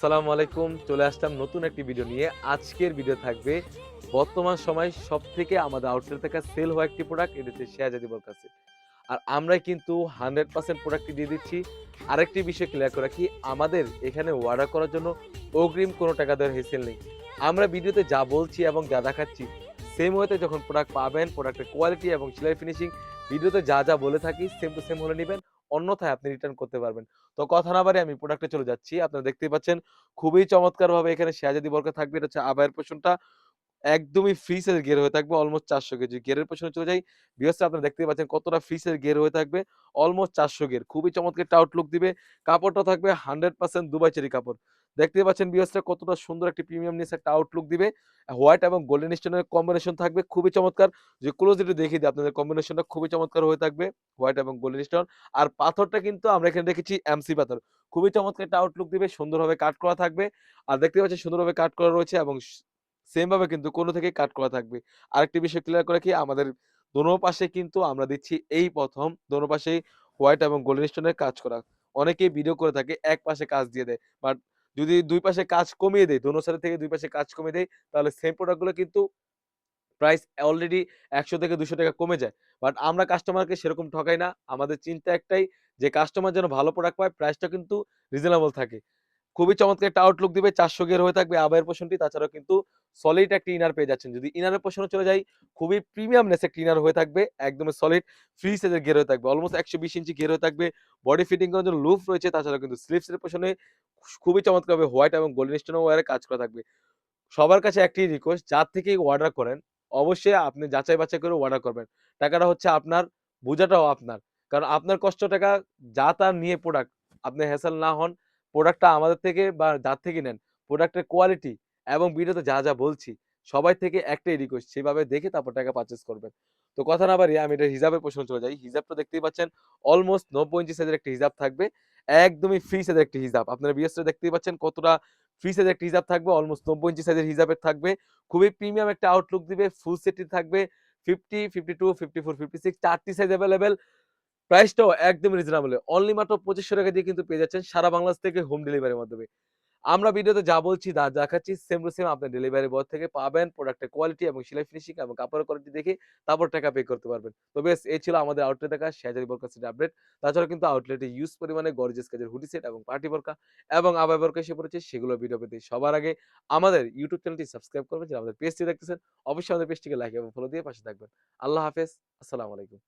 আসসালামু আলাইকুম। চলে আসলাম নতুন একটি ভিডিও নিয়ে। আজকের ভিডিও থাকবে বর্তমান সময়ে সবথেকে আমাদের আউটলেট থেকে সেল হওয়া একটি প্রোডাক্ট, এটা হচ্ছে শেয়াজাদি বরকাছে। আর আমরাই কিন্তু 100% প্রোডাক্টটি দিয়ে দিচ্ছি। আরেকটি বিষয় ক্লিয়ার করে রাখি, আমাদের এখানে অর্ডার করার জন্য অগ্রিম কোনো টাকা দেওয়ার হেসেল নেই। আমরা ভিডিওতে যা বলছি এবং যা দেখাচ্ছি, সেম ওয়েতে যখন প্রোডাক্ট পাবেন, প্রোডাক্টের কোয়ালিটি এবং সেলাই ফিনিশিং ভিডিওতে যা বলে থাকি সেম টু সেম হলে নিবেন। অন্যথায় আপনি রিটার্ন করতে পারবেন। তো কথা না বাড়িয়ে আমি প্রোডাক্টে চলে যাচ্ছি। আপনারা দেখতেই পাচ্ছেন খুবই চমৎকারভাবে এখানে শেয়াজাদি বরকা থাকবে। এটা হচ্ছে আবায়ের পোরশনটা একদমই ফ্রি সাইজের গের হয়ে থাকবে অলমোস্ট ৪০০ কেজি। গেরের পেছনে চলে যাই। ভিউয়ার্স আপনারা দেখতেই পাচ্ছেন কতটা ফ্রি সাইজের গের হয়ে থাকবে। অলমোস্ট ৪০০ গের। খুবই চমৎকার একটা আউটলুক দিবে। কাপড়টা থাকবে 100% দুবাই চেরি কাপড়। দেখতেই পাচ্ছেন ভিউয়ার্সরা কতটা সুন্দর একটা প্রিমিয়ামনেস একটা আউটলুক দিবে। হোয়াইট এবং গোল্ডেন স্টোনের কম্বিনেশন থাকবে খুবই চমৎকার। যে ক্লোজ একটু দেখিয়ে দিই আপনাদের কম্বিনেশনটা খুবই চমৎকার হয়ে থাকবে। হোয়াইট এবং গোল্ডেন স্টোন। আর পাথরটা কিন্তু আমরা এখানে রেখেছি এমসি পাথর। খুবই চমৎকার একটা আউটলুক দিবে। সুন্দরভাবে কাট করা থাকবে। আর দেখতে পাচ্ছেন সুন্দরভাবে কাট করা রয়েছে এবং সেম ভাবে কিন্তু কোন থেকেই কাট করা থাকবে। আরেকটি বিষয় ক্লিয়ার করে রাখি, আমাদের দোনো পাশে কিন্তু আমরা দিচ্ছি এই ১ম দোনো পাশেই হোয়াইট এবং গোল্ডেন স্টোনের কাজ করা। অনেকেই ভিডিও করে থাকে এক পাশে কাজ দিয়ে দেয়। বাট যদি ২ পাশে কাজ কমিয়ে দেই, দোনো সাইড থেকে ২ পাশে কাজ কমিয়ে দেই, তাহলে সেম প্রোডাক্ট গুলো কিন্তু প্রাইস অলরেডি ৳১০০ থেকে ৳২০০ কমে যায়। বাট আমরা কাস্টমারকে সেরকম ঠকাই না। আমাদের চিন্তা একটাই যে কাস্টমার যেন ভালো প্রোডাক্ট পায়, প্রাইসটা কিন্তু রিজনেবল থাকে। খুবই চমৎকার একটা আউটলুক দিবে। ৪০০ গিয়ার হয়ে থাকবে আবায়ের পোরশনটি। তাছাড়াও কিন্তু সলিড একটা ইনার পেয়ে যাচ্ছেন। যদি ইনারের পোরশনে চলে যাই, খুবই প্রিমিয়ামনেস একটা ইনার হয়ে থাকবে। একদমই সলিড ফ্রি সাইজের গিয়ার হয়ে থাকবে। অলমোস্ট ১২০ ইঞ্চি গিয়ার হয়ে থাকবে। বডি ফিটিং করার জন্য লুফ রয়েছে। তাছাড়াও কিন্তু স্লিভস এর পেছনে খুবই চমৎকারভাবে হোয়াইট এবং গোল্ডেন স্টোন ওয়্যারে কাজ করা থাকবে। সবার কাছে একটাই রিকোয়েস্ট, যার থেকেই অর্ডার করেন, অবশ্যই আপনি যাচাই-বাছাই করে অর্ডার করবেন। টাকাটা হচ্ছে আপনার, বোঝাটাও আপনার। কারণ আপনার কষ্ট টাকা যা তা নিয়ে প্রোডাক্ট, আপনি হ্যাসেল না হন। প্রোডাক্টটা আমাদের থেকে বা যার থেকে নেন, প্রোডাক্টের কোয়ালিটি এবং ভিডিওতে যা বলছি, সবাই থেকে একটাই রিকোয়েস্ট, সেভাবে দেখে তারপর টাকা পারচেজ করবেন। তো কথা না বাড়িয়ে আমি এটা হিজাবের প্রসঙ্গে চলে যাই। হিজাবটা দেখতেই পাচ্ছেন অলমোস্ট ৯০ ইঞ্চি সাইজের একটা হিজাব থাকবে। একদমই ফ্রি সাইজের একটি হিজাব। আপনারা ভিউয়ার্সরা দেখতেই পাচ্ছেন কতটা ফ্রি সাইজের একটা হিজাব থাকবে। অলমোস্ট ৯০ ইঞ্চি সাইজের হিজাবের থাকবে। খুবই প্রিমিয়াম একটা আউটলুক দিবে। ফুল সেটটি থাকবে 50, 52, 54, 56 4 টি সাইজ এভেইলেবল। প্রাইসটাও একদম রিজনেবল। অনলি মাত্র ৳২৫০০ দিয়ে কিন্তু পেয়ে যাচ্ছেন সারা বাংলাদেশ থেকে হোম ডেলিভারির মাধ্যমে। আমরা ভিডিওতে যা বলছি, দেখাচ্ছি সেম টু সেম আপনার ডেলিভারি বয় থেকে পাবেন। প্রোডাক্টের কোয়ালিটি এবং সেলাই ফিনিশিং এবং কাপড়ের কোয়ালিটি দেখে তারপর টাকা পে করতে পারবেন। তো বেশ এই ছিল আমাদের আউটলেট দেখা শেয়াজারি বোরকা সেট আপডেট। তাছাড়াও কিন্তু আউটলেটে হিউজ পরিমাণে গর্জিয়াস কাজের হুডি সেট এবং পার্টি বোরকা এবং আবায়া বোরকা এসে পড়েছে, সেগুলোর ভিডিও পেতে সবার আগে আমাদের ইউটিউব চ্যানেলটি সাবস্ক্রাইব করবেন। যারা আমাদের পেজটি দেখতেছেন, অবশ্যই আমাদের পেজটিকে লাইক এবং ফলো দিয়ে পাশে থাকবেন। আল্লাহ হাফেজ। আসসালামু আলাইকুম।